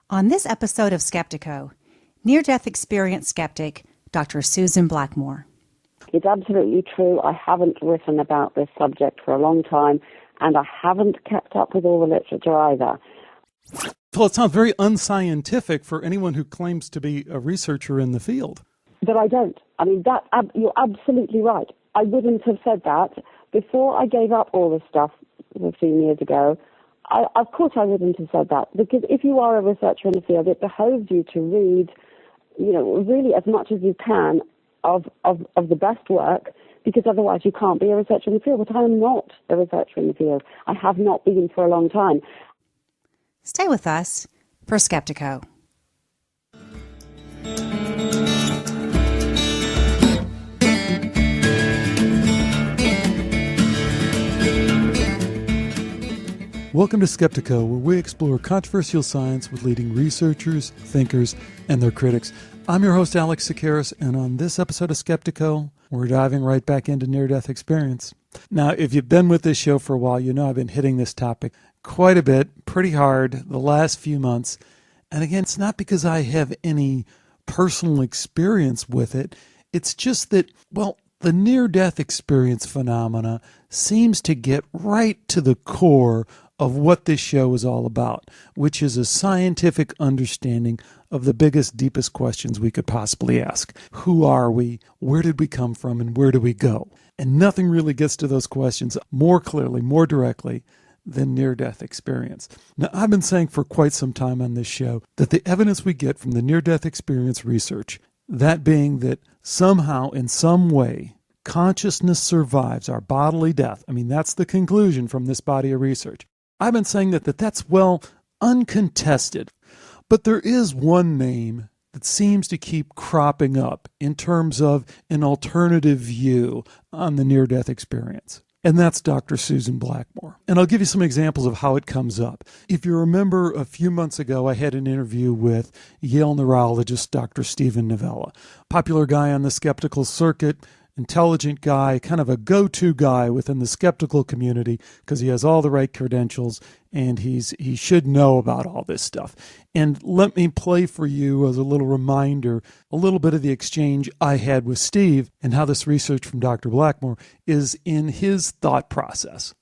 On this episode of Skeptiko, near-death experience skeptic Dr. Susan Blackmore. It's absolutely true. I haven't written about this subject for a long time, and I haven't kept up with all the literature either. Well, it sounds very unscientific for anyone who claims to be a researcher in the field. But I don't. I mean, you're absolutely right. I wouldn't have said that before I gave up all this stuff 15 years ago. Of course I wouldn't have said that, because if you are a researcher in the field, it behoves you to read, really as much as you can of the best work, because otherwise you can't be a researcher in the field. But I am not a researcher in the field. I have not been for a long time. Stay with us for Skeptiko. Welcome to Skeptiko, where we explore controversial science with leading researchers, thinkers, and their critics. I'm your host, Alex Tsakiris, and on this episode of Skeptiko, we're diving right back into near-death experience. Now, if you've been with this show for a while, you know I've been hitting this topic quite a bit, pretty hard, the last few months. And again, it's not because I have any personal experience with it. It's just that, the near-death experience phenomena seems to get right to the core of what this show is all about, which is a scientific understanding of the biggest, deepest questions we could possibly ask. Who are we? Where did we come from? And where do we go? And nothing really gets to those questions more clearly, more directly than near-death experience. Now, I've been saying for quite some time on this show that the evidence we get from the near-death experience research, that being that somehow, in some way, consciousness survives our bodily death. I mean, that's the conclusion from this body of research. I've been saying that's uncontested. But there is one name that seems to keep cropping up in terms of an alternative view on the near-death experience. And that's Dr. Susan Blackmore. And I'll give you some examples of how it comes up. If you remember, a few months ago, I had an interview with Yale neurologist Dr. Stephen Novella, popular guy on the skeptical circuit, intelligent guy, kind of a go-to guy within the skeptical community because he has all the right credentials and he should know about all this stuff. And let me play for you as a little reminder, a little bit of the exchange I had with Steve and how this research from Dr. Blackmore is in his thought process.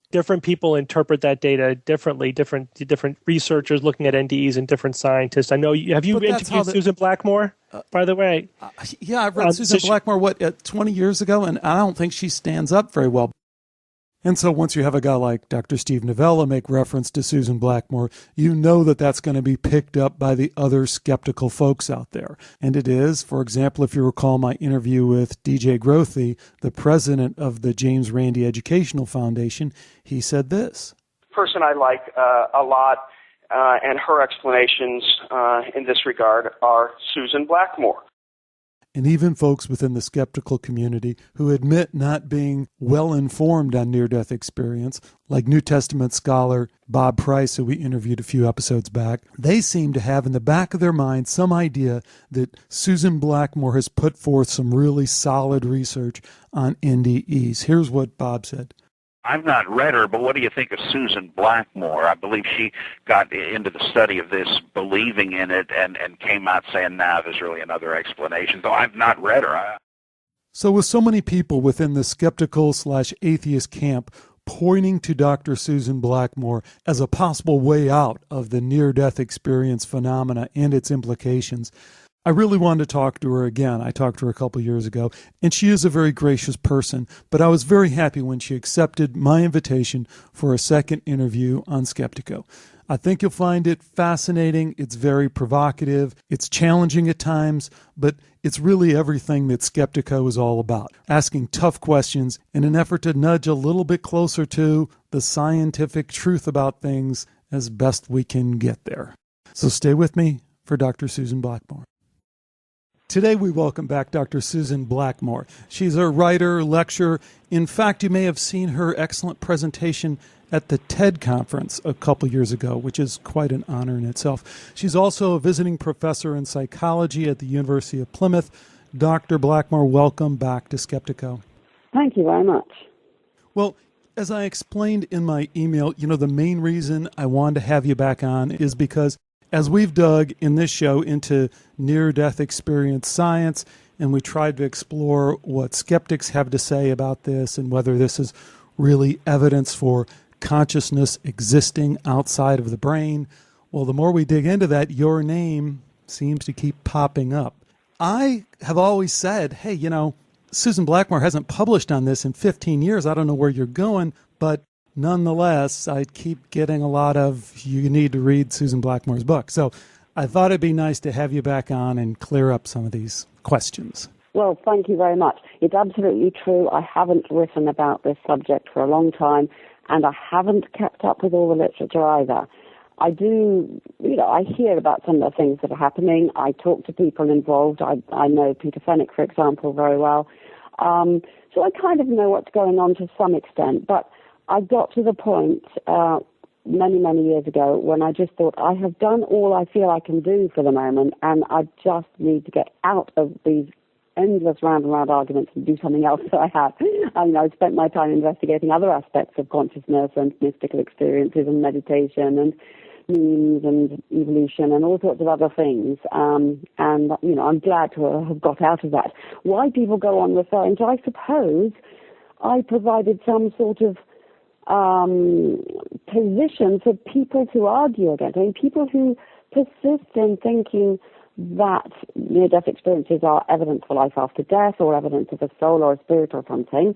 Different people interpret that data differently, different researchers looking at NDEs and different scientists. I know, have you interviewed Susan Blackmore, by the way? Yeah, I've read Susan Blackmore, 20 years ago, and I don't think she stands up very well. And so once you have a guy like Dr. Steve Novella make reference to Susan Blackmore, you know that that's going to be picked up by the other skeptical folks out there. And it is, for example, if you recall my interview with DJ Grothy, the president of the James Randi Educational Foundation, he said this. Person I like a lot, and her explanations in this regard are Susan Blackmore. And even folks within the skeptical community who admit not being well-informed on near-death experience, like New Testament scholar Bob Price, who we interviewed a few episodes back, they seem to have in the back of their mind some idea that Susan Blackmore has put forth some really solid research on NDEs. Here's what Bob said. I've not read her, but what do you think of Susan Blackmore? I believe she got into the study of this believing in it and came out saying, there's really another explanation, though I've not read her. So with so many people within the skeptical/atheist camp pointing to Dr. Susan Blackmore as a possible way out of the near-death experience phenomena and its implications, I really wanted to talk to her again. I talked to her a couple years ago, and she is a very gracious person, but I was very happy when she accepted my invitation for a second interview on Skeptiko. I think you'll find it fascinating. It's very provocative. It's challenging at times, but it's really everything that Skeptiko is all about, asking tough questions in an effort to nudge a little bit closer to the scientific truth about things as best we can get there. So stay with me for Dr. Susan Blackmore. Today we welcome back Dr. Susan Blackmore. She's a writer, lecturer. In fact, you may have seen her excellent presentation at the TED conference a couple years ago, which is quite an honor in itself. She's also a visiting professor in psychology at the University of Plymouth. Dr. Blackmore, welcome back to Skeptiko. Thank you very much. Well, as I explained in my email, the main reason I wanted to have you back on is because As we've dug in this show into near-death experience science, and we tried to explore what skeptics have to say about this and whether this is really evidence for consciousness existing outside of the brain, well, the more we dig into that, your name seems to keep popping up. I have always said, hey, you know, Susan Blackmore hasn't published on this in 15 years. I don't know where you're going, but nonetheless, I keep getting a lot of, you need to read Susan Blackmore's book. So I thought it'd be nice to have you back on and clear up some of these questions. Well, thank you very much. It's absolutely true. I haven't written about this subject for a long time, and I haven't kept up with all the literature either. I do, I hear about some of the things that are happening. I talk to people involved. I know Peter Fenwick, for example, very well. So I kind of know what's going on to some extent, but I got to the point many, many years ago when I just thought I have done all I feel I can do for the moment, and I just need to get out of these endless round and round arguments and do something else that I have. I spent my time investigating other aspects of consciousness and mystical experiences and meditation and memes and evolution and all sorts of other things. And I'm glad to have got out of that. Why people go on referring to, I suppose, I provided some sort of position for people to argue against. I mean, people who persist in thinking that near-death experiences are evidence for life after death or evidence of a soul or a spirit or something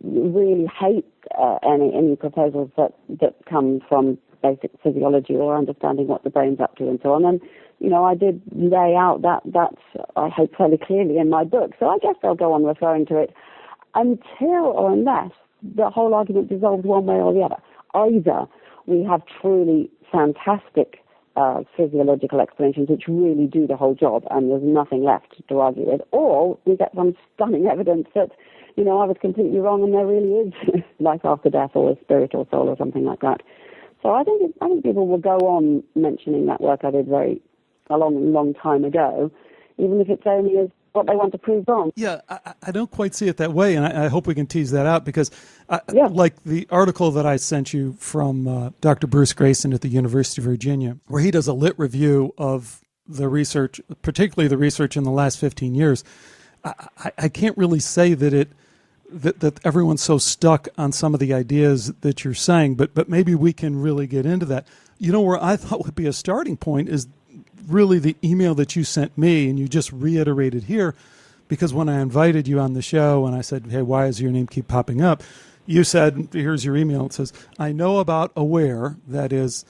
really hate any proposals that come from basic physiology or understanding what the brain's up to and so on. And, I did lay out that's, I hope, fairly clearly in my book. So I guess they'll go on referring to it until or unless the whole argument dissolves one way or the other. Either we have truly fantastic physiological explanations which really do the whole job and there's nothing left to argue with, or we get some stunning evidence that, I was completely wrong and there really is life after death or a spirit or soul or something like that. So I think people will go on mentioning that work I did a long time ago, even if it's only as what they want to prove wrong. Yeah, I don't quite see it that way, and I hope we can tease that out because, like the article that I sent you from Dr. Bruce Grayson at the University of Virginia, where he does a lit review of the research, particularly the research in the last 15 years, I can't really say that that everyone's so stuck on some of the ideas that you're saying, but maybe we can really get into that. Where I thought would be a starting point is really the email that you sent me, and you just reiterated here, because when I invited you on the show and I said, hey, why does your name keep popping up? You said, here's your email. It says, I know about AWARE, that is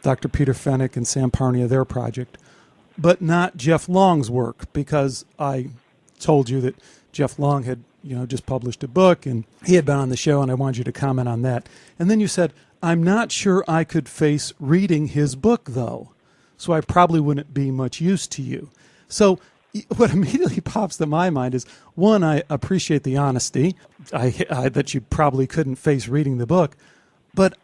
Dr. Peter Fenwick and Sam Parnia, their project, but not Jeff Long's work, because I told you that Jeff Long had just published a book and he had been on the show and I wanted you to comment on that. And then you said, I'm not sure I could face reading his book though, so I probably wouldn't be much use to you. So what immediately pops to my mind is, one, I appreciate the honesty, that you probably couldn't face reading the book, but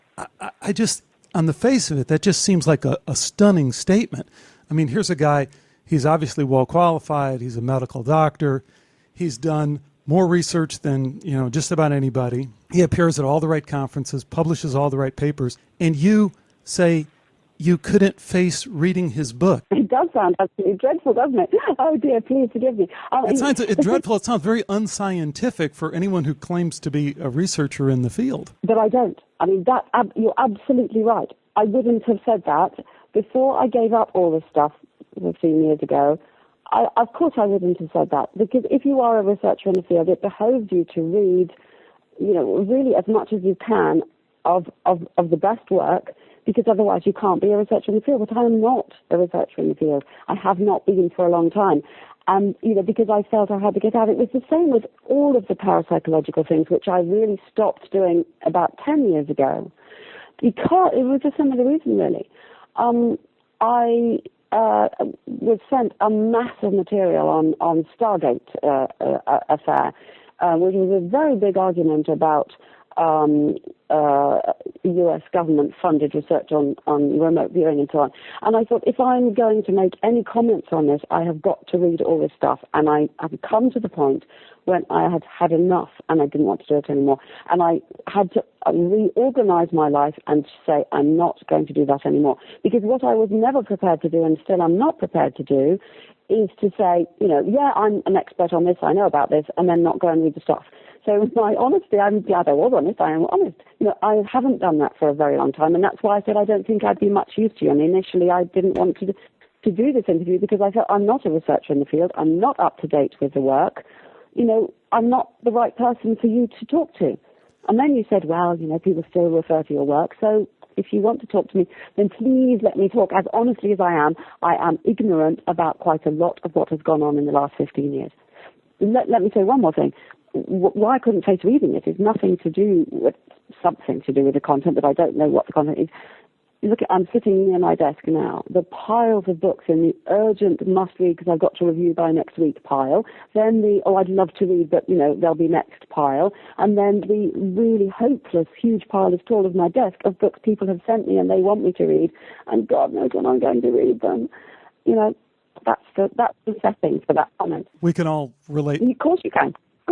I just, on the face of it, that just seems like a stunning statement. I mean, here's a guy, he's obviously well qualified, he's a medical doctor, he's done more research than, just about anybody. He appears at all the right conferences, publishes all the right papers, and you say you couldn't face reading his book. It does sound absolutely dreadful, doesn't it? Oh dear, please forgive me. It sounds dreadful. It sounds very unscientific for anyone who claims to be a researcher in the field. But I don't. I mean, you're absolutely right. I wouldn't have said that before I gave up all this stuff 15 years ago. Of course I wouldn't have said that, because if you are a researcher in the field, it behoves you to read, really as much as you can of the best work, because otherwise you can't be a researcher in the field. But I am not a researcher in the field. I have not been for a long time. And, because I felt I had to get out. It was the same with all of the parapsychological things, which I really stopped doing about 10 years ago, because it was a similar reason, really. I was sent a mass of material on Stargate affair, which was a very big argument about US government-funded research on remote viewing and so on. And I thought, if I'm going to make any comments on this, I have got to read all this stuff. And I have come to the point when I had had enough and I didn't want to do it anymore. And I had to reorganize my life and say, I'm not going to do that anymore. Because what I was never prepared to do, and still I'm not prepared to do, is to say, yeah, I'm an expert on this, I know about this, and then not go and read the stuff. So my honesty, I'm glad I was honest, I am honest. I haven't done that for a very long time, and that's why I said I don't think I'd be much use to you. And initially I didn't want to do this interview because I felt I'm not a researcher in the field, I'm not up to date with the work, I'm not the right person for you to talk to. And then you said, well, people still refer to your work, so if you want to talk to me, then please let me talk as honestly as I am. I am ignorant about quite a lot of what has gone on in the last 15 years. Let me say one more thing. Why I couldn't face reading it is nothing to do with something to do with the content, but I don't know what the content is. Look, I'm sitting near my desk now. The piles of books in the urgent must-read because I've got to review by next week pile. Then the, I'd love to read, but, they'll be next pile. And then the really hopeless, huge pile as tall as my desk of books people have sent me and they want me to read. And God knows when I'm going to read them. That's the setting for that comment. We can all relate. Of course you can. Of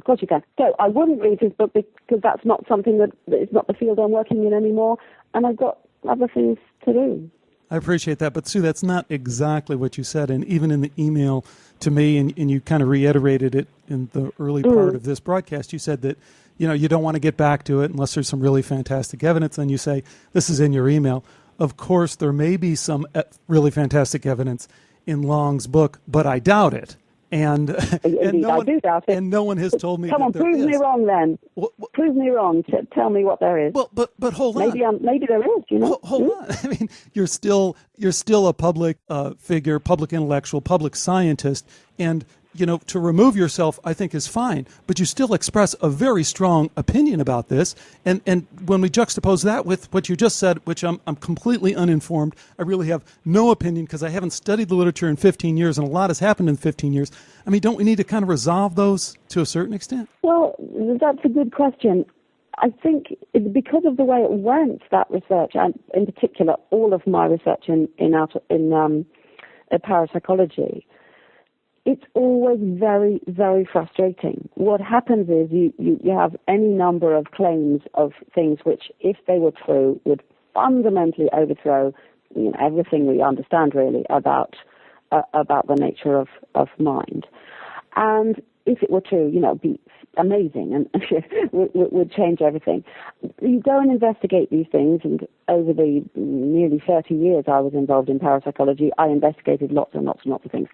course you can. So I wouldn't read his book because that's not something that is not the field I'm working in anymore. And I've got other things to do. I appreciate that. But, Sue, that's not exactly what you said. And even in the email to me, and you kind of reiterated it in the early part of this broadcast, you said that, you don't want to get back to it unless there's some really fantastic evidence. And you say, this is in your email. Of course, there may be some really fantastic evidence in Long's book, but I doubt it. And I do doubt it. And no one has told me. Come on, prove me wrong then. Prove me wrong. Tell me what there is. Well, but hold on. Maybe there is. Hold on. I mean, you're still a public figure, public intellectual, public scientist, and to remove yourself, I think, is fine. But you still express a very strong opinion about this. And when we juxtapose that with what you just said, which I'm completely uninformed, I really have no opinion because I haven't studied the literature in 15 years, and a lot has happened in 15 years. I mean, don't we need to kind of resolve those to a certain extent? Well, that's a good question. I think because of the way it went, that research, and in particular, all of my research in parapsychology, it's always very, very frustrating. What happens is you have any number of claims of things which, if they were true, would fundamentally overthrow everything we understand really about the nature of mind. And if it were true, it'd be amazing and would change everything. You go and investigate these things, and over the nearly 30 years I was involved in parapsychology, I investigated lots and lots and lots of things.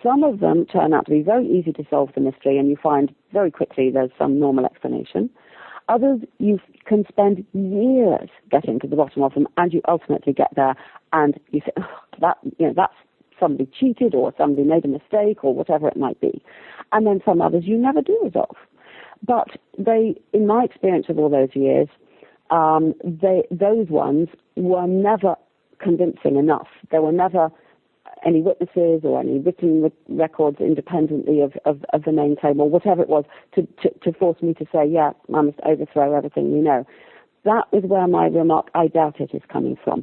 Some of them turn out to be very easy to solve the mystery, and you find very quickly there's some normal explanation. Others, you can spend years getting to the bottom of them, and you ultimately get there, and you say, that's somebody cheated, or somebody made a mistake, or whatever it might be. And then some others you never do resolve. But they, in my experience of all those years, those ones were never convincing enough. There were never any witnesses or any written records independently of the main claim or whatever it was to force me to say, yeah, I must overthrow everything we know. That is where my remark, I doubt it, is coming from.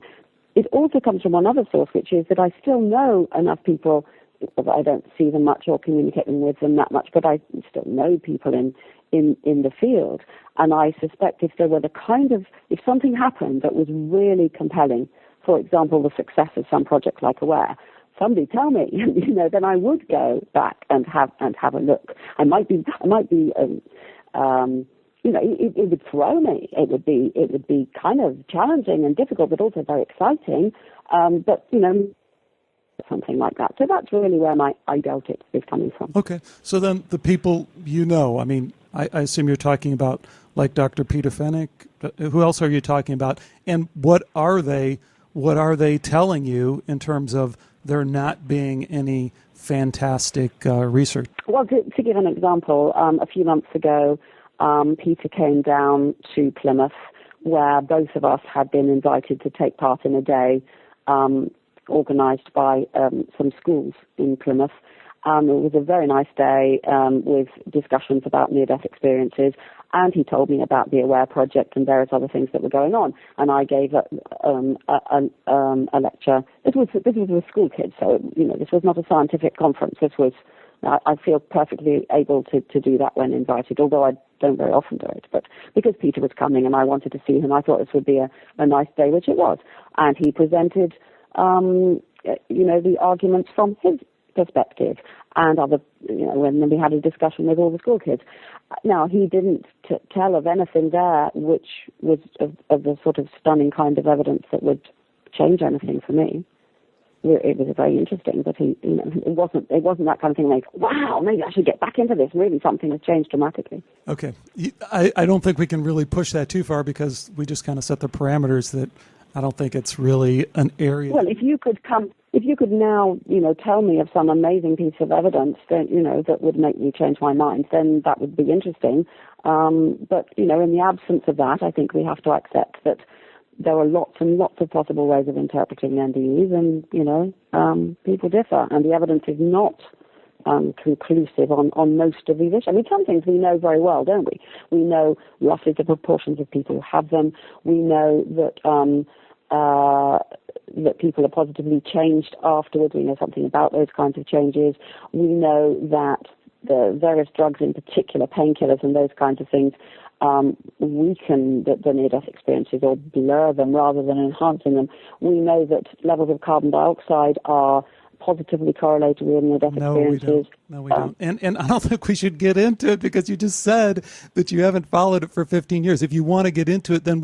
It also comes from one other source, which is that I still know enough people. I don't see them much or communicate with them that much, but I still know people in the field. And I suspect if there were if something happened that was really compelling, for example, the success of some project like AWARE, somebody tell me, then I would go back and have a look. It would throw me. It would be kind of challenging and difficult, but also very exciting. But something like that. So that's really where my I doubt it is coming from. Okay. So then the people I mean, I assume you're talking about like Dr. Peter Fennick. Who else are you talking about? And what are they telling you in terms of there not being any fantastic research? Well, to give an example, a few months ago, Peter came down to Plymouth, where both of us had been invited to take part in a day organised by some schools in Plymouth. It was a very nice day with discussions about near-death experiences, and he told me about the AWARE project and various other things that were going on. And I gave a lecture. This was with school kids, so this was not a scientific conference. This was. I feel perfectly able to do that when invited, although I don't very often do it. But because Peter was coming and I wanted to see him, I thought this would be a nice day, which it was. And he presented, the arguments from his perspective, and other, when we had a discussion with all the school kids. Now, he didn't tell of anything there which was of the sort of stunning kind of evidence that would change anything for me. It was very interesting, but it wasn't that kind of thing like, wow, maybe I should get back into this. Really, something has changed dramatically. Okay. I don't think we can really push that too far because we just kind of set the parameters that I don't think it's really an area. Well, if you could now, tell me of some amazing piece of evidence that, that would make me change my mind, then that would be interesting. But, in the absence of that, I think we have to accept that there are lots and lots of possible ways of interpreting NDEs, and, people differ, and the evidence is not conclusive on most of these issues. I mean, some things we know very well, don't we? We know roughly the proportions of people who have them. We know that that people are positively changed afterwards. We know something about those kinds of changes. We know that the various drugs, in particular painkillers and those kinds of things, weaken the near-death experiences or blur them rather than enhancing them. We know that levels of carbon dioxide are positively correlated with near-death experiences. No, we don't. And I don't think we should get into it because you just said that you haven't followed it for 15 years. If you want to get into it, then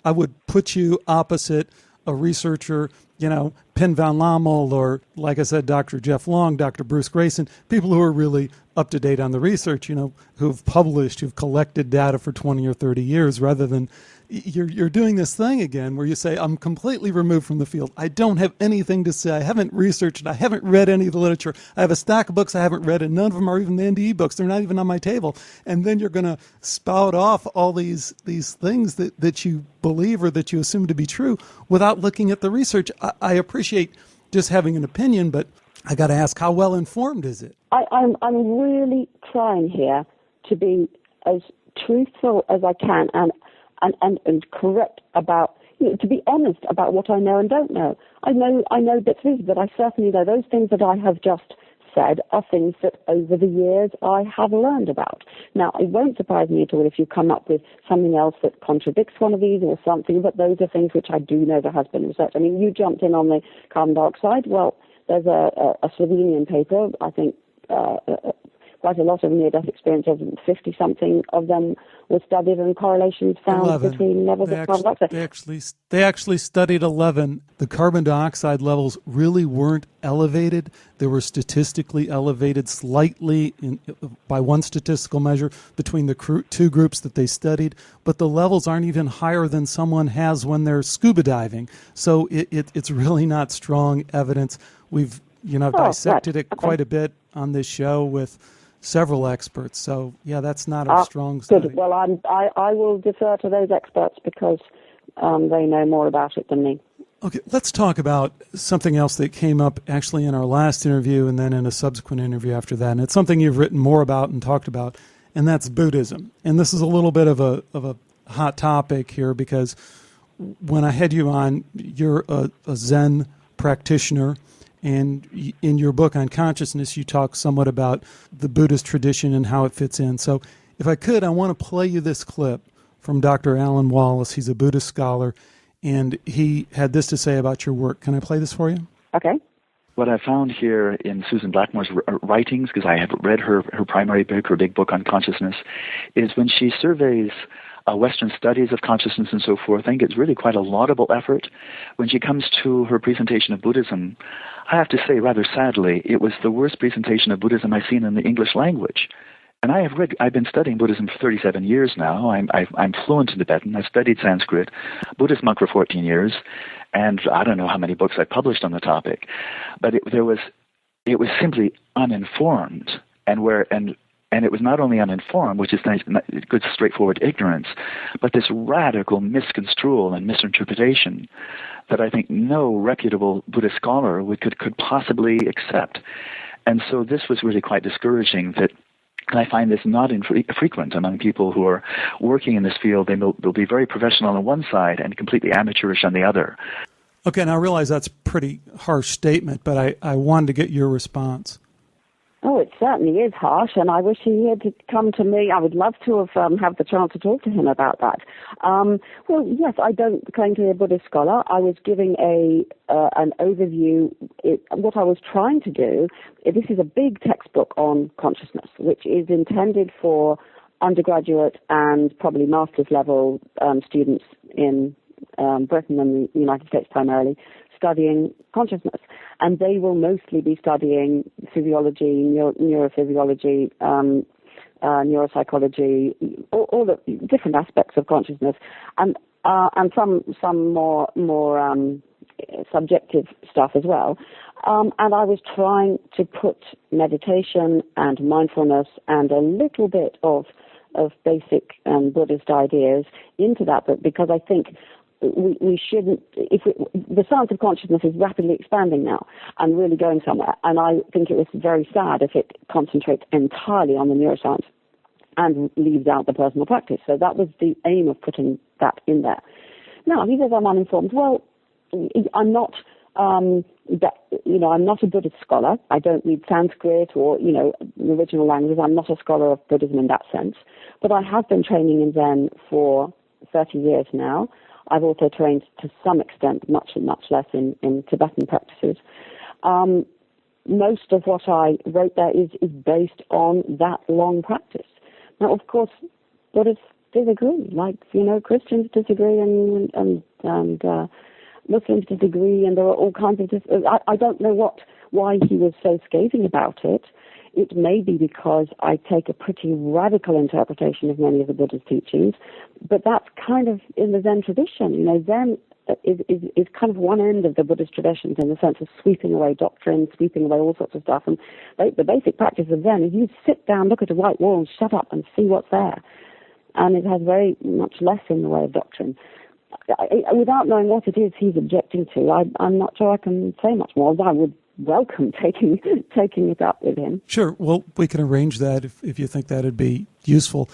I would put you opposite a researcher, Pen van Lommel, or, like I said, Dr. Jeff Long, Dr. Bruce Grayson, people who are really up to date on the research, who've published, who've collected data for 20 or 30 years, rather than you're doing this thing again where you say, I'm completely removed from the field. I don't have anything to say. I haven't researched. I haven't read any of the literature. I have a stack of books I haven't read, and none of them are even the NDE books. They're not even on my table. And then you're going to spout off all these things that you believe or that you assume to be true without looking at the research. I appreciate just having an opinion, but I got to ask, how well informed is it? I'm really trying here to be as truthful as I can and correct about, to be honest about what I know and don't know. I know bits of it, but I certainly know those things that I have just said are things that over the years I have learned about. Now, it won't surprise me at all if you come up with something else that contradicts one of these or something, but those are things which I do know there has been research. I mean, you jumped in on the carbon dioxide. Well, there's a Slovenian paper, I think, quite a lot of near-death experiences, 50-something of them were studied and correlations found 11. Between levels of carbon dioxide. They actually studied 11. The carbon dioxide levels really weren't elevated. They were statistically elevated slightly by one statistical measure between the two groups that they studied, but the levels aren't even higher than someone has when they're scuba diving. So it's really not strong evidence. We've dissected it quite a bit on this show with several experts. So, yeah, that's not a strong study. Good. Well, I will defer to those experts because they know more about it than me. Okay, let's talk about something else that came up actually in our last interview and then in a subsequent interview after that. And it's something you've written more about and talked about, and that's Buddhism. And this is a little bit of a hot topic here because when I had you on, you're a Zen practitioner. And in your book on consciousness, you talk somewhat about the Buddhist tradition and how it fits in. So if I could, I want to play you this clip from Dr. Alan Wallace. He's a Buddhist scholar, and he had this to say about your work. Can I play this for you? Okay. What I found here in Susan Blackmore's writings, because I have read her primary book, her big book on consciousness, is when she surveys Western studies of consciousness and so forth, I think it's really quite a laudable effort. When she comes to her presentation of Buddhism, I have to say, rather sadly, it was the worst presentation of Buddhism I've seen in the English language. And I've been studying Buddhism for 37 years now. I'm fluent in Tibetan. I've studied Sanskrit, Buddhist monk for 14 years, and I don't know how many books I've published on the topic. But it was simply uninformed, and it was not only uninformed, which is good, straightforward ignorance, but this radical misconstrual and misinterpretation that I think no reputable Buddhist scholar could possibly accept. And so this was really quite discouraging and I find this not infrequent among people who are working in this field. They'll be very professional on one side and completely amateurish on the other. Okay, now I realize that's a pretty harsh statement, but I wanted to get your response. Oh, it certainly is harsh, and I wish he had come to me. I would love to have the chance to talk to him about that. Well, yes, I don't claim to be a Buddhist scholar. I was giving an overview. What I was trying to do, this is a big textbook on consciousness, which is intended for undergraduate and probably master's level students in Britain and the United States primarily, studying consciousness. And they will mostly be studying physiology, neurophysiology, neuropsychology, all the different aspects of consciousness, and some more subjective stuff as well. And I was trying to put meditation and mindfulness and a little bit of basic Buddhist ideas into that book, because I think we shouldn't, the science of consciousness is rapidly expanding now and really going somewhere, and I think it was very sad if it concentrates entirely on the neuroscience and leaves out the personal practice. So that was the aim of putting that in there. Now, he says I'm uninformed. Well, I'm not I'm not a Buddhist scholar. I don't read Sanskrit or, the original languages. I'm not a scholar of Buddhism in that sense. But I have been training in Zen for 30 years now. I've also trained to some extent, much less in Tibetan practices. Most of what I wrote there is based on that long practice. Now, of course, Buddhists disagree, like, Christians disagree and Muslims disagree, and there are all kinds of... I don't know why he was so scathing about it. It may be because I take a pretty radical interpretation of many of the Buddha's teachings, but that's kind of in the Zen tradition. Zen is kind of one end of the Buddhist traditions in the sense of sweeping away doctrine, sweeping away all sorts of stuff. And the basic practice of Zen is you sit down, look at a white wall, and shut up and see what's there. And it has very much less in the way of doctrine. Without knowing what it is he's objecting to, I'm not sure I can say much more. I would welcome taking it up with him. Sure. Well, we can arrange that if you think that would be useful.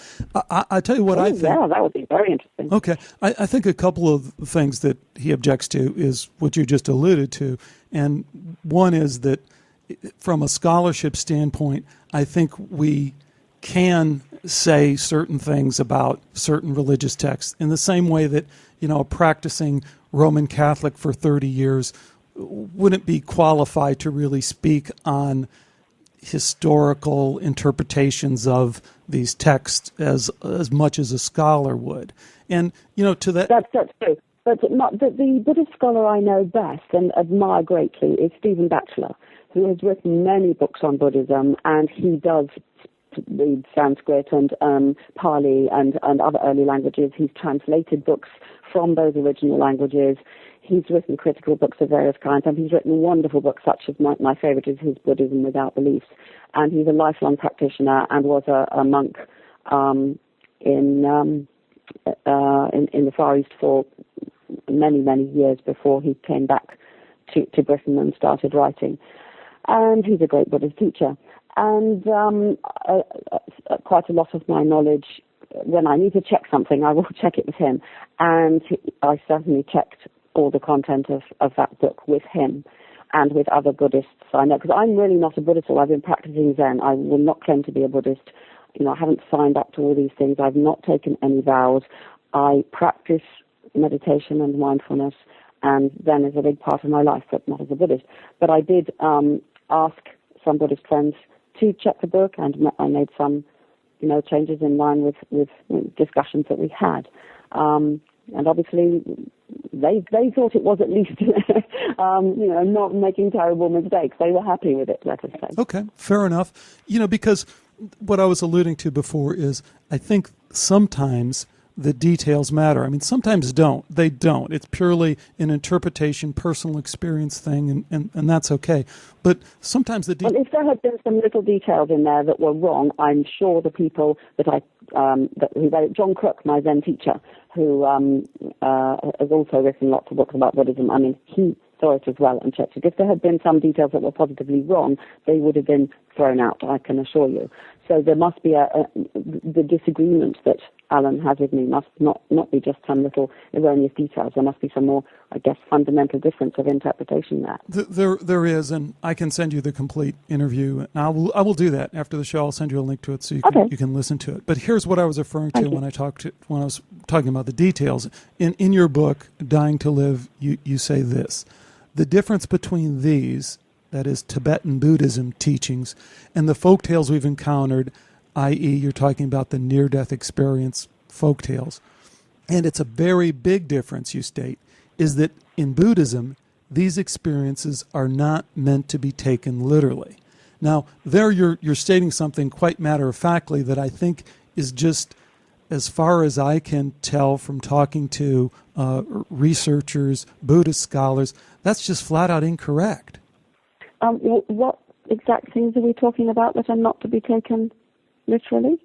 I tell you what I think. Yeah, that would be very interesting. Okay. I think a couple of things that he objects to is what you just alluded to. And one is that from a scholarship standpoint, I think we can say certain things about certain religious texts in the same way that, a practicing Roman Catholic for 30 years wouldn't be qualified to really speak on historical interpretations of these texts as much as a scholar would. And, to that... That's true. But the Buddhist scholar I know best and admire greatly is Stephen Batchelor, who has written many books on Buddhism, and he does read Sanskrit and Pali and other early languages. He's translated books from those original languages. He's written critical books of various kinds, and he's written wonderful books such as my favorite is his Buddhism Without Beliefs. And he's a lifelong practitioner and was a monk in the Far East for many, many years before he came back to Britain and started writing. And he's a great Buddhist teacher. And quite a lot of my knowledge, when I need to check something, I will check it with him. And I certainly checked all the content of that book with him and with other Buddhists I know. Because I'm really not a Buddhist, I've been practicing Zen. I will not claim to be a Buddhist. I haven't signed up to all these things. I've not taken any vows. I practice meditation and mindfulness, and Zen is a big part of my life, but not as a Buddhist. But I did ask some Buddhist friends to check the book, and I made some, changes in line with discussions that we had. And obviously, they thought it was at least, not making terrible mistakes. They were happy with it, let us say. Okay, fair enough. Because what I was alluding to before is I think sometimes the details matter. I mean, sometimes they don't. It's purely an interpretation, personal experience thing, and that's okay. But sometimes the Well, if there had been some little details in there that were wrong, I'm sure the people that who read it, John Crook, my Zen teacher, who has also written lots of books about Buddhism, I mean, he saw it as well and checked it. If there had been some details that were positively wrong, they would have been thrown out, I can assure you. So there must be the disagreement that Alan has with me must not be just some little erroneous details. There must be some more, I guess, fundamental difference of interpretation there. There is, and I can send you the complete interview. And I will do that after the show. I'll send you a link to it so you can listen to it. But here's what I was referring to when I was talking about the details. In your book, Dying to Live, you say this: the difference between these, that is Tibetan Buddhism teachings, and the folktales we've encountered, i.e. you're talking about the near-death experience folktales, and it's a very big difference, you state, is that in Buddhism, these experiences are not meant to be taken literally. Now, there you're stating something quite matter-of-factly that I think is just, as far as I can tell from talking to researchers, Buddhist scholars, that's just flat-out incorrect. What exact things are we talking about that are not to be taken literally?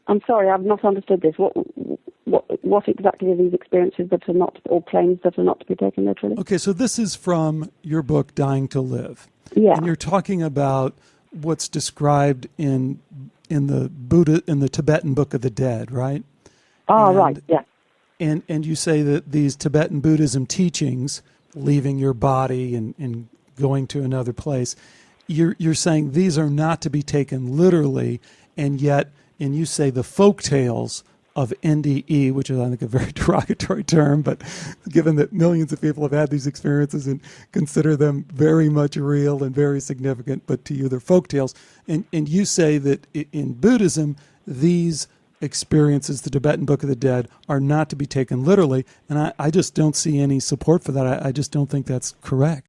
I'm sorry, I've not understood this. What exactly are these experiences that are not, or claims that are not to be taken literally? Okay, so this is from your book, Dying to Live. Yeah. And you're talking about what's described in the Tibetan Book of the Dead, right? Right, yeah. And you say that these Tibetan Buddhism teachings, leaving your body and going to another place, you're saying these are not to be taken literally, and you say the folk tales of NDE, which is, I think, a very derogatory term, but given that millions of people have had these experiences and consider them very much real and very significant, but to you they're folk tales, and you say that in Buddhism, these experiences, the Tibetan Book of the Dead, are not to be taken literally, and I just don't see any support for that. I just don't think that's correct.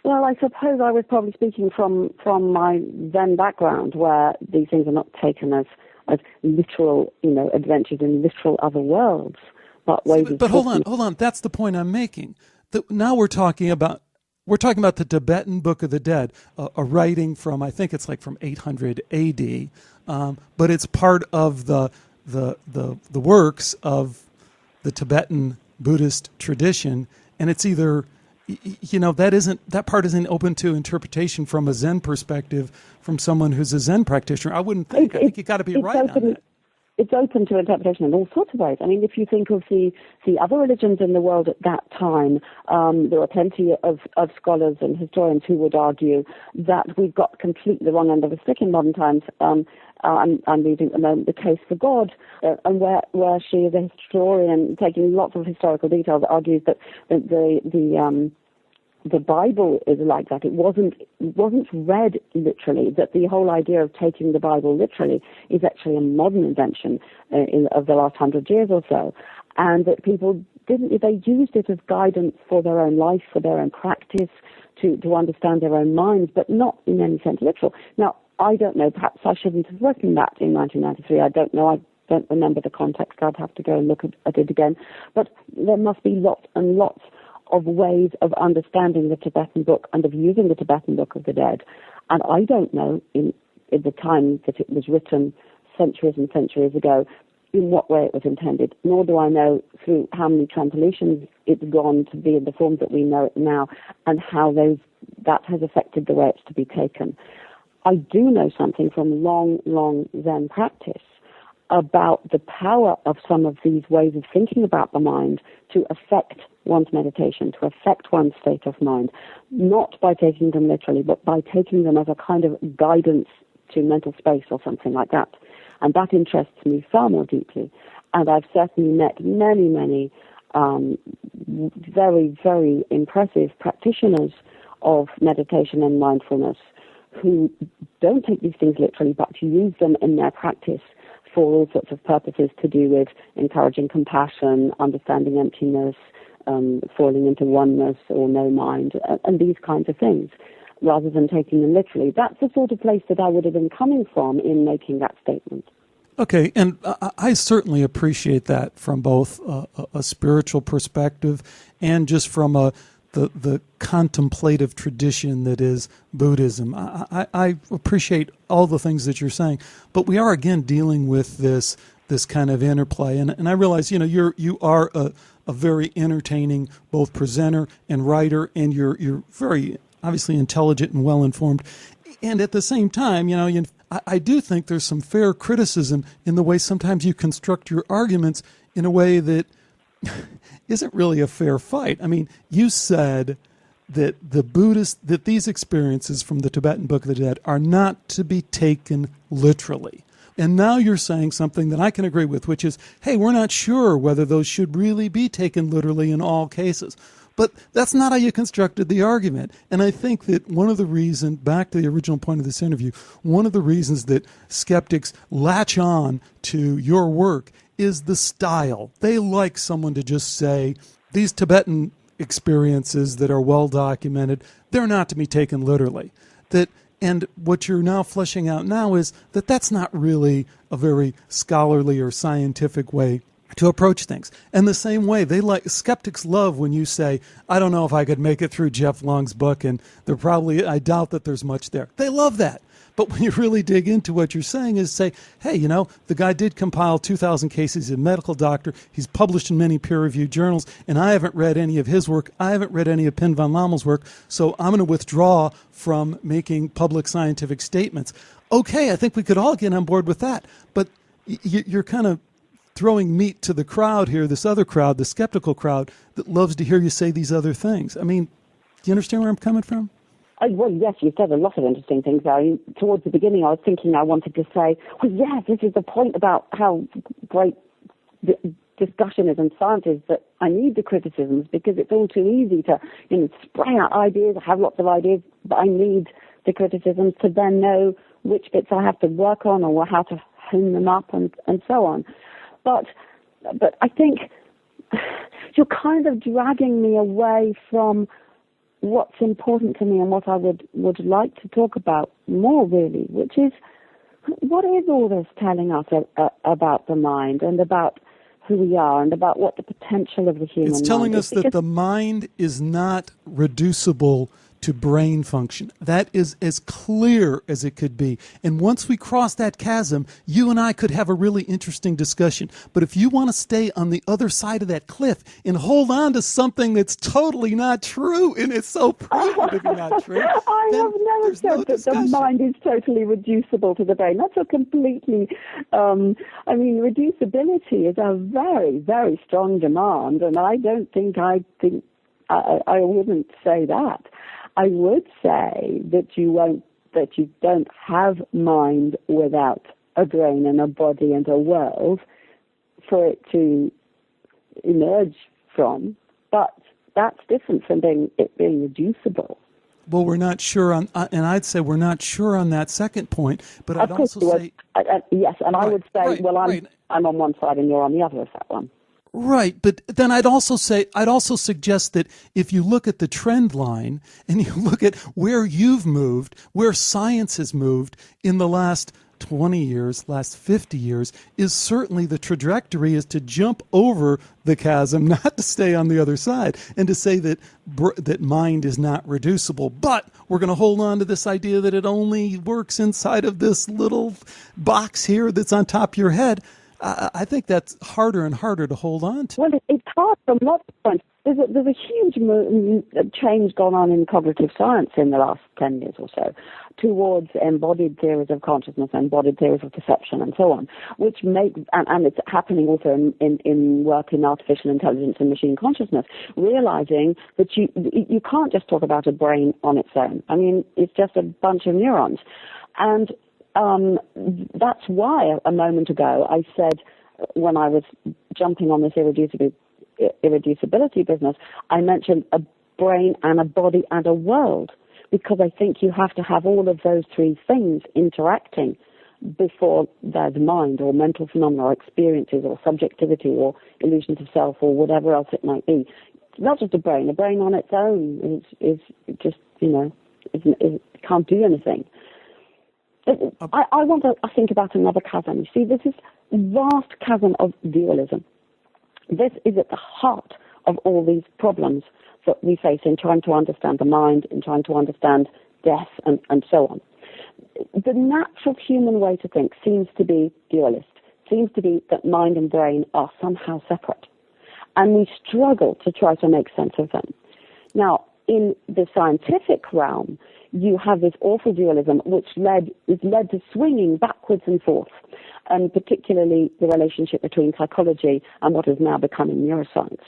Well, I suppose I was probably speaking from my Zen background, where these things are not taken as literal, adventures in literal other worlds, but ways of. But hold on. That's the point I'm making. Now we're talking about the Tibetan Book of the Dead, a writing from, I think it's like from 800 A.D., but it's part of the works of the Tibetan Buddhist tradition, and it's either, that part isn't open to interpretation from a Zen perspective, from someone who's a Zen practitioner. I wouldn't think. I think you got to be right on that. It's open to interpretation in all sorts of ways. I mean, if you think of the other religions in the world at that time, there are plenty of scholars and historians who would argue that we've got completely the wrong end of the stick in modern times. I'm reading at the moment The Case for God, and where she is a historian taking lots of historical details, argues that the Bible is like that. It wasn't read literally. That the whole idea of taking the Bible literally is actually a modern invention of the last 100 years or so, and that people they used it as guidance for their own life, for their own practice, to understand their own minds, but not in any sense literal. Now, I don't know. Perhaps I shouldn't have written that in 1993. I don't know. I don't remember the context. I'd have to go and look at it again. But there must be lots and lots of ways of understanding the Tibetan book and of using the Tibetan Book of the Dead. And I don't know, in the time that it was written centuries and centuries ago, in what way it was intended, nor do I know through how many translations it's gone to be in the form that we know it now, and how that has affected the way it's to be taken. I do know something from long Zen practice about the power of some of these ways of thinking about the mind to affect one's meditation, to affect one's state of mind, not by taking them literally, but by taking them as a kind of guidance to mental space or something like that. And that interests me far more deeply. And I've certainly met many very, very impressive practitioners of meditation and mindfulness who don't take these things literally, but use them in their practice for all sorts of purposes to do with encouraging compassion, understanding emptiness, falling into oneness or no mind, and these kinds of things, rather than taking them literally. That's the sort of place that I would have been coming from in making that statement. Okay, and I certainly appreciate that from both a spiritual perspective and just from the contemplative tradition that is Buddhism. I appreciate all the things that you're saying, but we are again dealing with this kind of interplay, and I realize you are a very entertaining both presenter and writer, and you're very obviously intelligent and well-informed. And at the same time, I do think there's some fair criticism in the way sometimes you construct your arguments in a way that isn't really a fair fight. I mean, you said that that these experiences from the Tibetan Book of the Dead are not to be taken literally. And now you're saying something that I can agree with, which is, hey, we're not sure whether those should really be taken literally in all cases. But that's not how you constructed the argument. And I think that one of the reasons, back to the original point of this interview, one of the reasons that skeptics latch on to your work is the style. They like someone to just say, these Tibetan experiences that are well documented, they're not to be taken literally. And what you're now fleshing out now is that that's not really a very scholarly or scientific way to approach things. And the same way, skeptics love when you say, I don't know if I could make it through Jeff Long's book, and I doubt that there's much there. They love that. But when you really dig into what you're saying is say, hey, the guy did compile 2,000 cases. He's a medical doctor. He's published in many peer-reviewed journals, and I haven't read any of his work. I haven't read any of Pin von Lommel's work, so I'm going to withdraw from making public scientific statements. Okay, I think we could all get on board with that. But you're kind of throwing meat to the crowd here, this other crowd, the skeptical crowd, that loves to hear you say these other things. I mean, do you understand where I'm coming from? Well, yes, you've said a lot of interesting things there. Towards the beginning, I was thinking I wanted to say, well, yes, this is the point about how great the discussion is and science is, that I need the criticisms because it's all too easy to spray out ideas, have lots of ideas, but I need the criticisms to then know which bits I have to work on or how to hone them up and so on. But I think you're kind of dragging me away from what's important to me and what I would like to talk about more, really, which is, what is all this telling us about the mind and about who we are and about what the potential of the human mind is? It's telling us that the mind is not reducible to brain function. That is as clear as it could be. And once we cross that chasm, you and I could have a really interesting discussion. But if you want to stay on the other side of that cliff and hold on to something that's totally not true, and it's so proven to be not true, I have never said that the mind is totally reducible to the brain. That's a completely, reducibility is a very, very strong demand, and I wouldn't say that. I would say that you don't have mind without a brain and a body and a world for it to emerge from, but that's different from it being reducible. Well, we're not sure on, and I'd say we're not sure on that second point, but I'd also say... yes, and I would say, I'm on one side and you're on the other of that one. Right, but then I'd also suggest that if you look at the trend line and you look at where you've moved, where science has moved in the last 20 years, last 50 years, is certainly the trajectory is to jump over the chasm, not to stay on the other side, and to say that mind is not reducible. But we're going to hold on to this idea that it only works inside of this little box here that's on top of your head. I think that's harder and harder to hold on to. Well, it's hard from lots of points. There's a huge change gone on in cognitive science in the last 10 years or so towards embodied theories of consciousness, embodied theories of perception, and so on, which and it's happening also in work in artificial intelligence and machine consciousness, realizing that you can't just talk about a brain on its own. I mean, it's just a bunch of neurons. And that's why a moment ago I said, when I was jumping on this irreducibility business, I mentioned a brain and a body and a world, because I think you have to have all of those three things interacting before there's mind or mental phenomena or experiences or subjectivity or illusions of self or whatever else it might be. Not just a brain. A brain on its own is just, it can't do anything. I want to think about another chasm. You see, this is a vast chasm of dualism. This is at the heart of all these problems that we face in trying to understand the mind, in trying to understand death, and so on. The natural human way to think seems to be dualist, seems to be that mind and brain are somehow separate. and we struggle to try to make sense of them. Now, in the scientific realm, you have this awful dualism which is led to swinging backwards and forth, and particularly the relationship between psychology and what is now becoming neuroscience.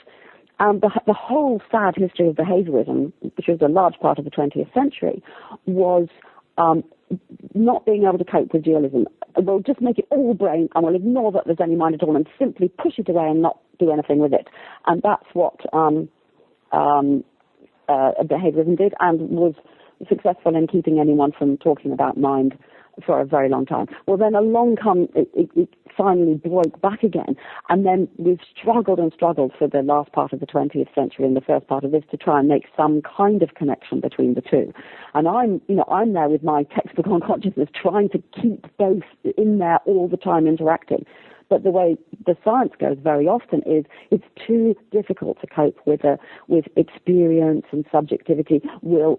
The whole sad history of behaviorism, which was a large part of the 20th century, was not being able to cope with dualism. We'll just make it all brain, and we'll ignore that there's any mind at all, and simply push it away and not do anything with it. And that's what behaviorism did, and was successful in keeping anyone from talking about mind for a very long time. Well, then along it finally broke back again, and then we've struggled and struggled for the last part of the 20th century and the first part of this to try and make some kind of connection between the two. And I'm there with my textbook on consciousness, trying to keep both in there all the time interacting. But the way the science goes very often is it's too difficult to cope with experience and subjectivity. We'll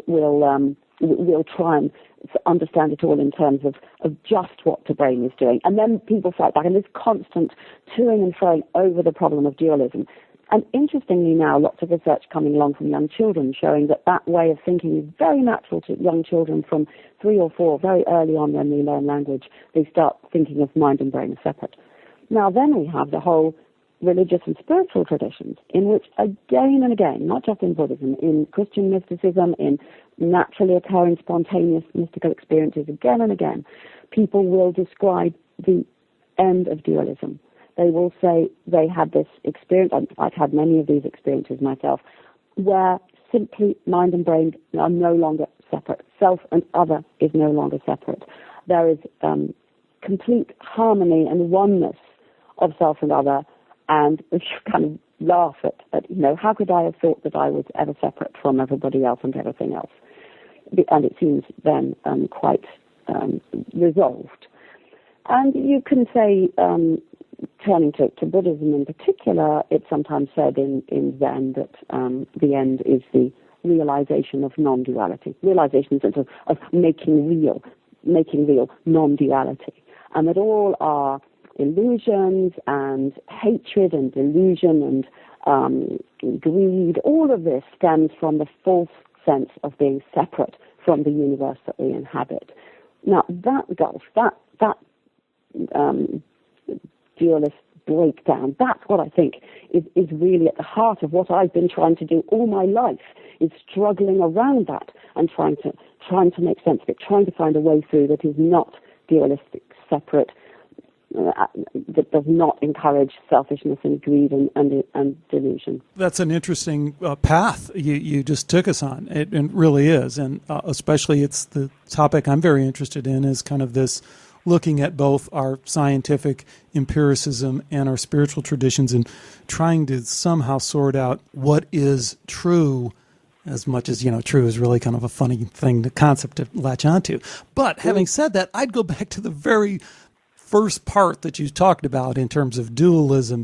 try and understand it all in terms of just what the brain is doing. And then people fight back, and there's constant toing and froing over the problem of dualism. And interestingly now, lots of research coming along from young children showing that way of thinking is very natural to young children from 3 or 4, very early on when they learn language. They start thinking of mind and brain as separate. Now then we have the whole religious and spiritual traditions in which again and again, not just in Buddhism, in Christian mysticism, in naturally occurring spontaneous mystical experiences, again and again, people will describe the end of dualism. They will say they had this experience, I've had many of these experiences myself, where simply mind and brain are no longer separate. Self and other is no longer separate. There is complete harmony and oneness of self and other, and you kind of laugh at, how could I have thought that I was ever separate from everybody else and everything else? And it seems then quite resolved. And you can say, turning to Buddhism in particular, it's sometimes said in Zen that the end is the realization of non-duality, realization of making real non-duality, and that all are illusions and hatred and delusion and greed. All of this stems from the false sense of being separate from the universe that we inhabit. Now that gulf, that dualist breakdown, that's what I think is really at the heart of what I've been trying to do all my life, is struggling around that and trying to make sense of it, trying to find a way through that is not dualistic, separate, that does not encourage selfishness and greed and delusion. That's an interesting path you just took us on. It really is, and especially it's the topic I'm very interested in, is kind of this looking at both our scientific empiricism and our spiritual traditions and trying to somehow sort out what is true, as much as, true is really kind of a funny concept to latch onto. But having said that, I'd go back to the very first part that you talked about in terms of dualism.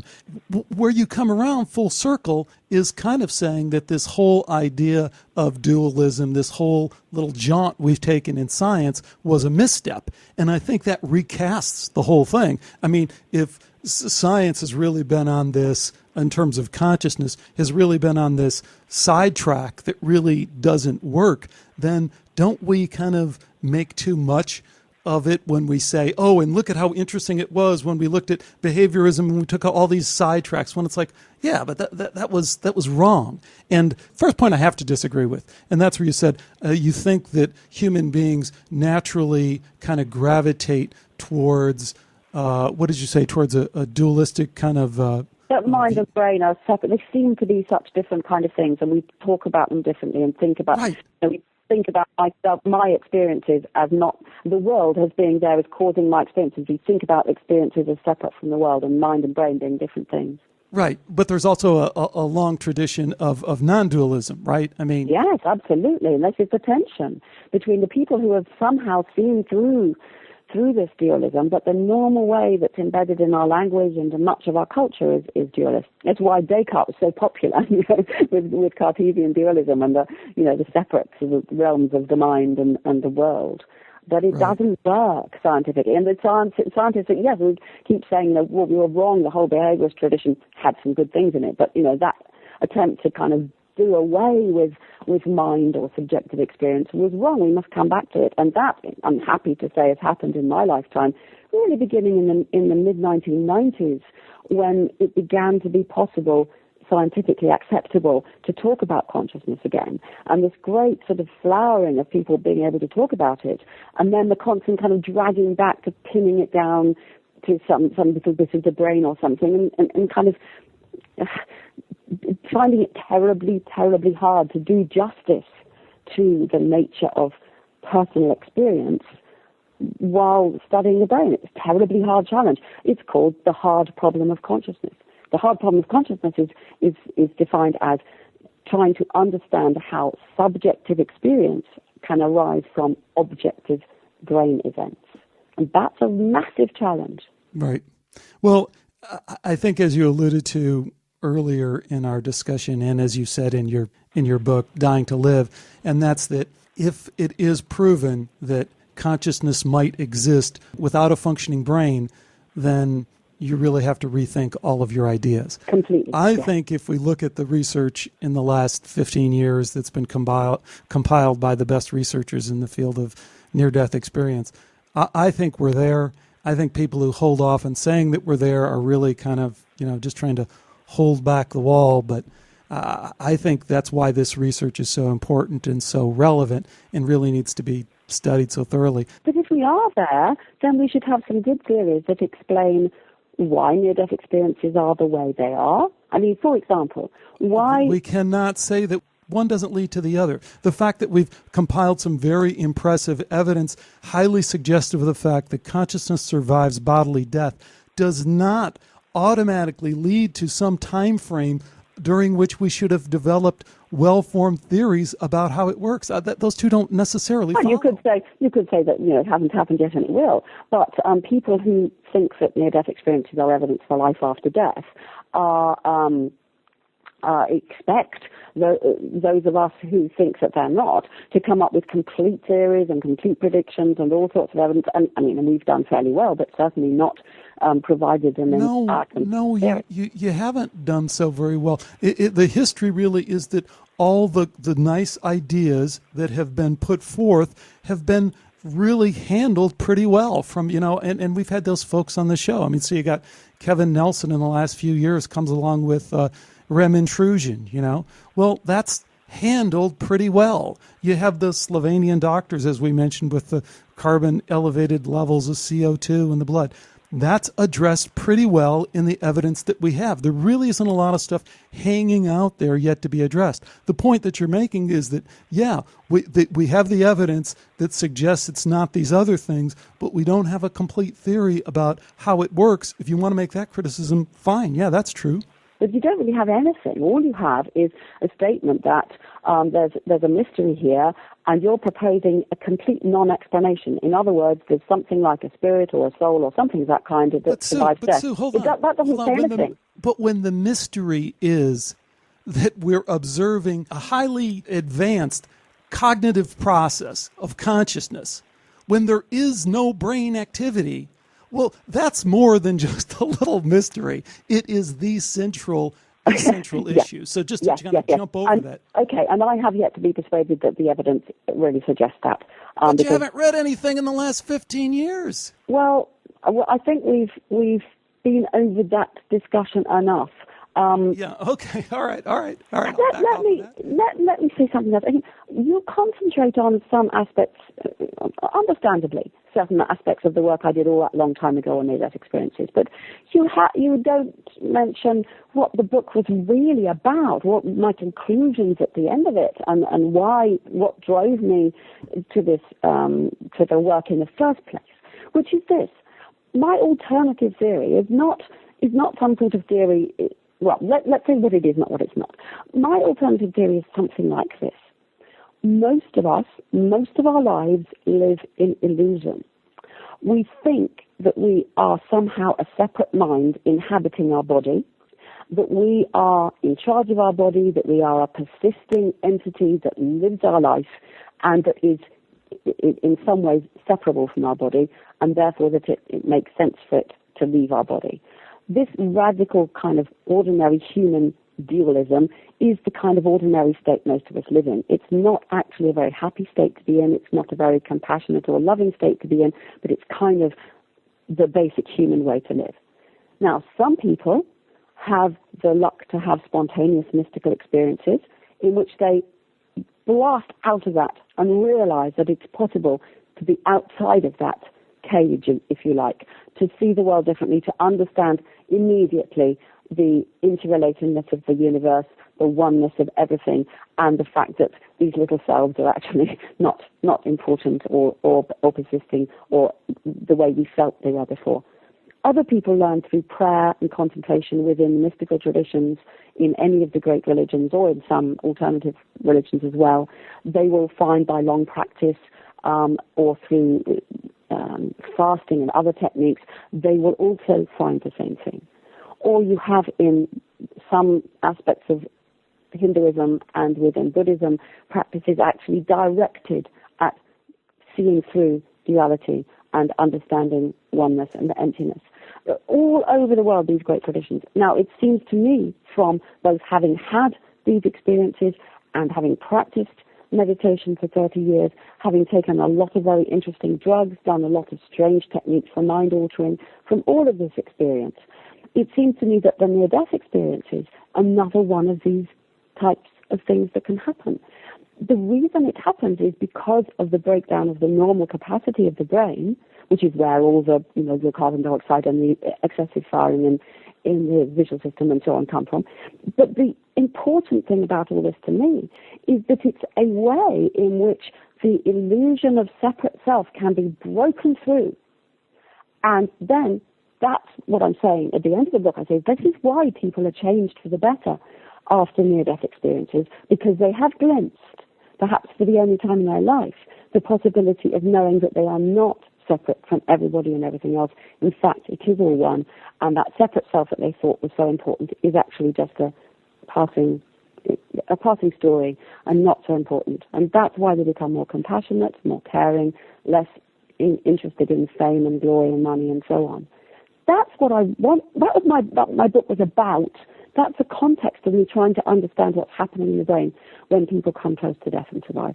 Where you come around full circle is kind of saying that this whole idea of dualism, this whole little jaunt we've taken in science, was a misstep. And I think that recasts the whole thing. I mean, if science has really been on this, in terms of consciousness, has really been on this sidetrack that really doesn't work, then don't we kind of make too much of it when we say, oh, and look at how interesting it was when we looked at behaviorism and we took all these sidetracks, when it's like, yeah, but that was wrong. And first point I have to disagree with, and that's where you said you think that human beings naturally kind of gravitate towards, what did you say, towards a dualistic kind of... that mind and brain are separate. They seem to be such different kind of things, and we talk about them differently and think about... Right. We think about myself, my experiences as not the world as being there as causing my experiences. We think about experiences as separate from the world, and mind and brain being different things. Right, but there's also a long tradition of non-dualism, right? I mean... Yes, absolutely, and this is the tension between the people who have somehow seen through this dualism, but the normal way that's embedded in our language and in much of our culture is dualist. It's why Descartes was so popular, with Cartesian dualism and the separate sort of realms of the mind and the world. but it doesn't work scientifically. And the scientists, yes, we keep saying that, well, we were wrong, the whole behaviorist tradition had some good things in it, but, that attempt to kind of do away with mind or subjective experience was wrong. We must come back to it. And that, I'm happy to say, has happened in my lifetime, really beginning in the mid-1990s, when it began to be possible, scientifically acceptable, to talk about consciousness again. And this great sort of flowering of people being able to talk about it, and then the constant kind of dragging back to pinning it down to some little bit of the brain or something, and kind of finding it terribly, terribly hard to do justice to the nature of personal experience while studying the brain. It's a terribly hard challenge. It's called the hard problem of consciousness. The hard problem of consciousness is defined as trying to understand how subjective experience can arise from objective brain events. And that's a massive challenge. Right. Well, I think, as you alluded to earlier in our discussion, and as you said in your book, Dying to Live, and that's that if it is proven that consciousness might exist without a functioning brain, then you really have to rethink all of your ideas. Completely. I think if we look at the research in the last 15 years that's been compiled by the best researchers in the field of near-death experience, I think we're there. I think people who hold off on saying that we're there are really kind of, just trying to hold back the wall. But I think that's why this research is so important and so relevant and really needs to be studied so thoroughly. But if we are there, then we should have some good theories that explain why near-death experiences are the way they are. I mean, for example, why... We cannot say that one doesn't lead to the other. The fact that we've compiled some very impressive evidence, highly suggestive of the fact that consciousness survives bodily death, does not automatically lead to some time frame during which we should have developed well-formed theories about how it works. Those two don't necessarily follow. You could say that it hasn't happened yet and it will. But people who think that near-death experiences are evidence for life after death expect those of us who think that they're not to come up with complete theories and complete predictions and all sorts of evidence. And we've done fairly well, but certainly not provided them in No, you haven't done so very well. The history really is that all the nice ideas that have been put forth have been really handled pretty well from, and we've had those folks on the show. I mean, so you got Kevin Nelson in the last few years comes along with REM intrusion, Well, that's handled pretty well. You have the Slovenian doctors, as we mentioned, with the carbon elevated levels of CO2 in the blood. That's addressed pretty well in the evidence that we have. There really isn't a lot of stuff hanging out there yet to be addressed. The point that you're making is that, we have the evidence that suggests it's not these other things, but we don't have a complete theory about how it works. If you want to make that criticism, fine. Yeah, that's true. But you don't really have anything. All you have is a statement that there's a mystery here, and you're proposing a complete non-explanation. In other words, there's something like a spirit or a soul or something of that kind that survives death. Sue, hold on. That doesn't say anything. But when the mystery is that we're observing a highly advanced cognitive process of consciousness, when there is no brain activity, well, that's more than just a little mystery. It is the central issue. So just to kind of jump over that. Okay, and I have yet to be persuaded that the evidence really suggests that. But you haven't read anything in the last 15 years. Well, I think we've been over that discussion enough. Okay, all right. Let me say something else. You concentrate on some aspects, understandably, certain aspects of the work I did all that long time ago on near-death experiences, but you don't mention what the book was really about, what my conclusions at the end of it, and what drove me to this, to the work in the first place, which is this. My alternative theory is not some sort of theory. Well, let's say what it is, not what it's not. My alternative theory is something like this. Most of us, most of our lives live in illusion. We think that we are somehow a separate mind inhabiting our body, that we are in charge of our body, that we are a persisting entity that lives our life and that is in some ways separable from our body, and therefore that it makes sense for it to leave our body. This radical kind of ordinary human dualism is the kind of ordinary state most of us live in. It's not actually a very happy state to be in. It's not a very compassionate or loving state to be in, but it's kind of the basic human way to live. Now, some people have the luck to have spontaneous mystical experiences in which they blast out of that and realize that it's possible to be outside of that cage, if you like, to see the world differently, to understand immediately the interrelatedness of the universe, the oneness of everything, and the fact that these little selves are actually not important or persisting or the way we felt they were before. Other people learn through prayer and contemplation within mystical traditions in any of the great religions or in some alternative religions as well. They will find by long practice or through fasting and other techniques, they will also find the same thing. Or you have in some aspects of Hinduism and within Buddhism practices actually directed at seeing through duality and understanding oneness and the emptiness. All over the world, these great traditions. Now, it seems to me, from both having had these experiences and having practiced meditation for 30 years, having taken a lot of very interesting drugs, done a lot of strange techniques for mind altering, from all of this experience, it seems to me that the near-death experience is another one of these types of things that can happen. The reason it happens is because of the breakdown of the normal capacity of the brain, which is where all the, the carbon dioxide and the excessive firing in the visual system and so on come from. But the important thing about all this to me is that it's a way in which the illusion of separate self can be broken through. And then that's what I'm saying. At the end of the book, I say, this is why people are changed for the better after near-death experiences, because they have glimpsed, perhaps for the only time in their life, the possibility of knowing that they are not separate from everybody and everything else. In fact, it is all one, and that separate self that they thought was so important is actually just a passing story and not so important. And that's why they become more compassionate, more caring, less interested in fame and glory and money and so on. That's what I want. That was my book was about. That's the context of me trying to understand what's happening in the brain when people come close to death and survive.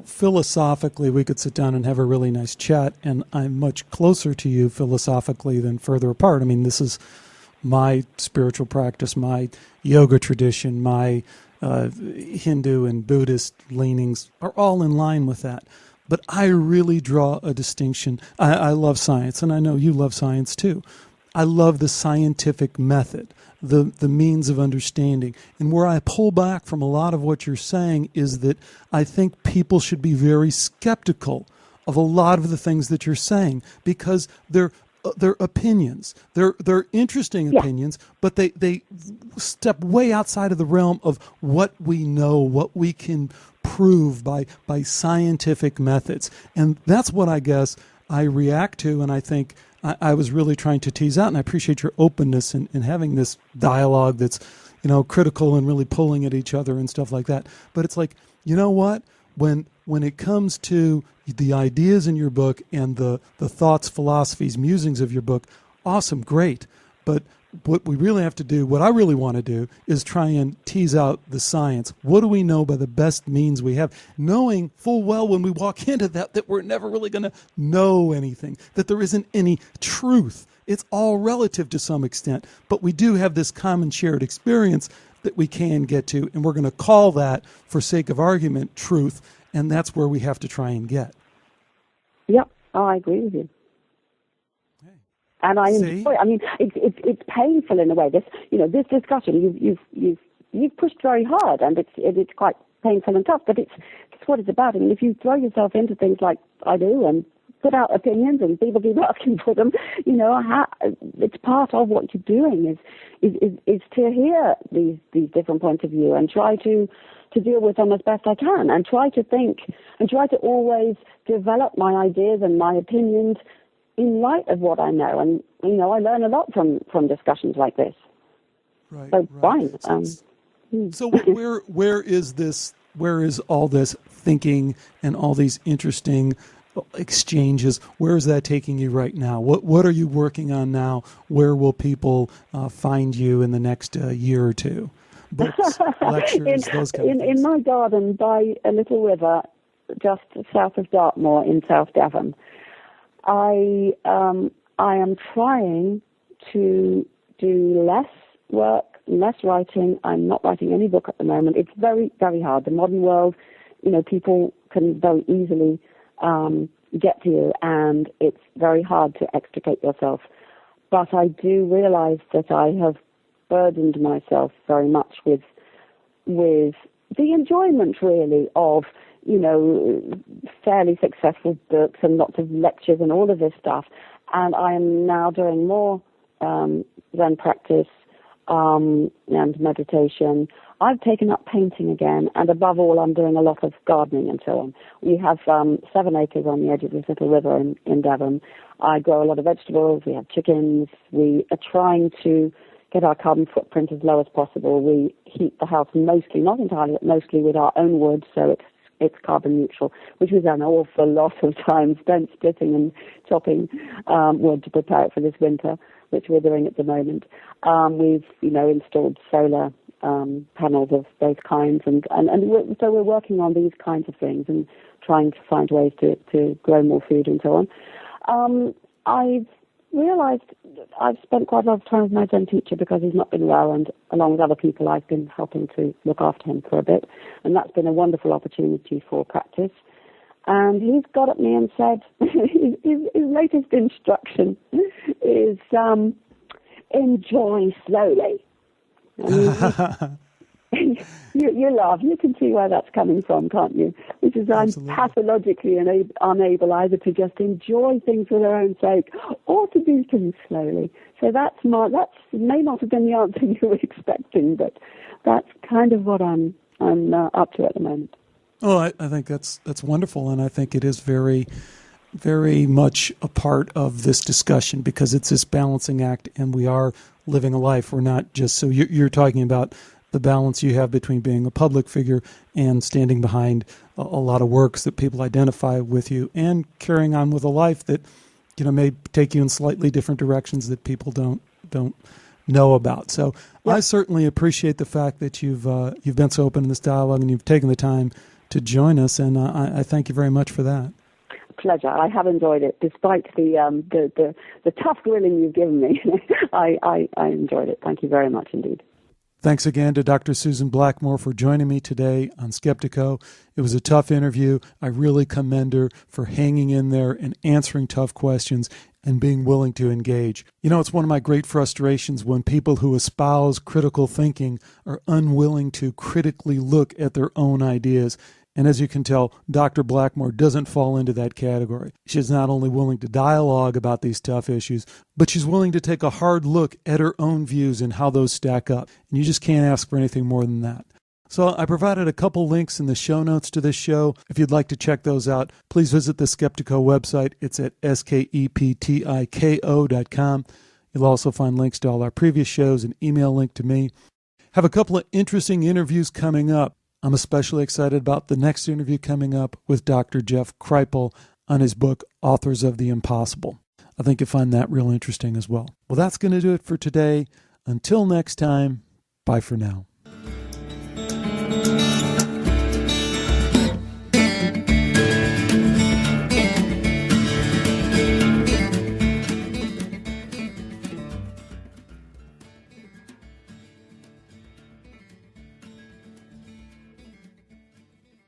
Philosophically, we could sit down and have a really nice chat, and I'm much closer to you philosophically than further apart. I mean, this is my spiritual practice, my yoga tradition, my Hindu and Buddhist leanings are all in line with that. But I really draw a distinction. I love science, and I know you love science too. I love the scientific method, the means of understanding. And where I pull back from a lot of what you're saying is that I think people should be very skeptical of a lot of the things that you're saying, because they're opinions. They're interesting opinions, but they step way outside of the realm of what we know, what we can prove by scientific methods. And that's what I guess I react to, and I think I was really trying to tease out, and I appreciate your openness in having this dialogue that's, critical and really pulling at each other and stuff like that. But it's like, you know what? When it comes to the ideas in your book and the thoughts, philosophies, musings of your book, awesome, great. But what we really have to do, what I really want to do, is try and tease out the science. What do we know by the best means we have? Knowing full well when we walk into that we're never really going to know anything, that there isn't any truth. It's all relative to some extent. But we do have this common shared experience that we can get to, and we're going to call that, for sake of argument, truth, and that's where we have to try and get. Yep, I agree with you. And I enjoy it. I mean, it's painful in a way. This discussion, you've pushed very hard, and it's quite painful and tough. But it's what it's about. I mean, if you throw yourself into things like I do and put out opinions and people keep asking for them, it's part of what you're doing is to hear these different points of view and try to deal with them as best I can, and try to think and try to always develop my ideas and my opinions in light of what I know. And, I learn a lot from discussions like this. Right. So, fine. So where is all this thinking and all these interesting exchanges. Where is that taking you right now? What are you working on now? Where will people find you in the next year or two? Books, lectures, those kind of things. In my garden by a little river just south of Dartmoor in South Devon. I am trying to do less work, less writing. I'm not writing any book at the moment. It's very, very hard. The modern world, people can very easily get to you, and it's very hard to extricate yourself. But I do realize that I have burdened myself very much with the enjoyment, really, of, fairly successful books and lots of lectures and all of this stuff. And I am now doing more Zen practice and meditation. I've taken up painting again, and above all, I'm doing a lot of gardening and so on. We have 7 acres on the edge of this little river in Devon. I grow a lot of vegetables. We have chickens. We are trying to get our carbon footprint as low as possible. We heat the house mostly, not entirely, but mostly with our own wood, so it's carbon neutral, which we've done an awful lot of time spent splitting and chopping wood to prepare it for this winter, which we're doing at the moment. We've, installed solar panels of those kinds, so we're working on these kinds of things and trying to find ways to grow more food and so on. I've realized I've spent quite a lot of time with my Zen teacher because he's not been well, and along with other people I've been helping to look after him for a bit, and that's been a wonderful opportunity for practice. And he's got at me and said his latest instruction is enjoy slowly. You laugh. You can see where that's coming from, can't you? Which is Absolutely. I'm pathologically unable either to just enjoy things for their own sake or to do things slowly. So that may not have been the answer you were expecting, but that's kind of what I'm up to at the moment. Oh, I think that's wonderful, and I think it is very, very much a part of this discussion because it's this balancing act, and we are living a life. We're not just, so you're talking about the balance you have between being a public figure and standing behind a lot of works that people identify with you and carrying on with a life that, may take you in slightly different directions that people don't know about. So I certainly appreciate the fact that you've been so open in this dialogue and you've taken the time to join us, and I thank you very much for that. Pleasure. I have enjoyed it, despite the tough grilling you've given me. I enjoyed it. Thank you very much indeed. Thanks again to Dr. Susan Blackmore for joining me today on Skeptiko. It was a tough interview. I really commend her for hanging in there and answering tough questions and being willing to engage. It's one of my great frustrations when people who espouse critical thinking are unwilling to critically look at their own ideas. And as you can tell, Dr. Blackmore doesn't fall into that category. She's not only willing to dialogue about these tough issues, but she's willing to take a hard look at her own views and how those stack up. And you just can't ask for anything more than that. So I provided a couple links in the show notes to this show. If you'd like to check those out, please visit the Skeptiko website. It's at skeptiko.com. You'll also find links to all our previous shows and email link to me. Have a couple of interesting interviews coming up. I'm especially excited about the next interview coming up with Dr. Jeff Kripal on his book, Authors of the Impossible. I think you'll find that real interesting as well. Well, that's going to do it for today. Until next time, bye for now.